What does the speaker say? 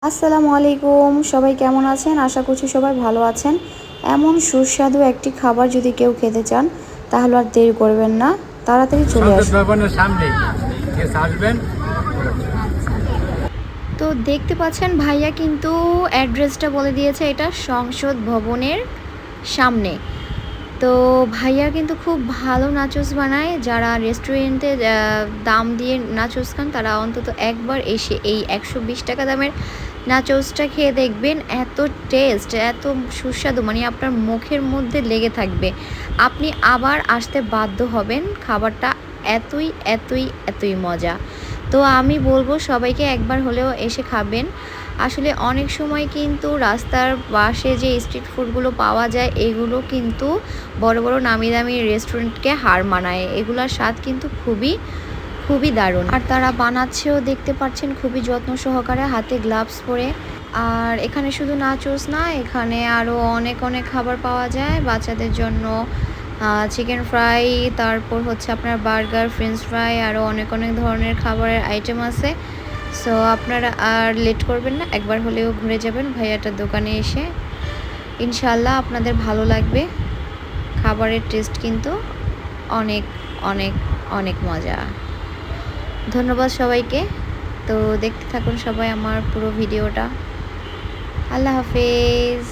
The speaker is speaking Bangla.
আসসালামু আলাইকুম, সবাই কেমন আছেন? আশা করছি সবাই ভালো আছেন। এমন সুস্বাদু একটি খাবার যদি কেউ খেতে চান তাহলে আর দেরি করবেন না, তাড়াতাড়ি চলে আসুন। তো দেখতে পাচ্ছেন ভাইয়া কিন্তু অ্যাড্রেসটা বলে দিয়েছে, এটা সংসদ ভবনের সামনে। তো ভাইয়া কিন্তু খুব ভালো নাচোস বানায়। যারা রেস্টুরেন্টে দাম দিয়ে নাচোস খান তারা অন্তত একবার এসে এই 120 টাকা দামের নাচোসটা খেয়ে দেখবেন। এত টেস্ট, এত সুস্বাদু, মানে আপনার মুখের মধ্যে লেগে থাকবে, আপনি আবার আসতে বাধ্য হবেন। খাবারটা এতই এতই এতই মজা। তো আমি বলবো সবাইকে একবার হলেও এসে খাবেন। আসলে অনেক সময় কিন্তু রাস্তার পাশে যে স্ট্রিট ফুডগুলো পাওয়া যায় এগুলো কিন্তু বড় বড় নামি দামি রেস্টুরেন্টকে হার মানায়। এগুলোর স্বাদ কিন্তু খুবই খুবই দারুণ, আর তারা বানাচ্ছেও দেখতে পাচ্ছেন খুবই যত্ন সহকারে, হাতে গ্লাভস পরে। আর এখানে শুধু নাচোস না, এখানে আরও অনেক অনেক খাবার পাওয়া যায় বাচ্চাদের জন্য। চিকেন ফ্রাই, তারপর হচ্ছে আপনার বার্গার, ফ্রেঞ্চ ফ্রাই, আরও অনেক অনেক ধরনের খাবারের আইটেম আছে। সো আপনারা আর লেট করবেন না, একবার হলেও ঘুরে যাবেন ভাইয়াটার দোকানে এসে। ইনশাল্লাহ আপনাদের ভালো লাগবে। খাবারের টেস্ট কিন্তু অনেক অনেক অনেক মজা। ধন্যবাদ সবাইকে। তো দেখতে থাকুন সবাই আমার পুরো ভিডিওটা। আল্লাহ হাফেজ।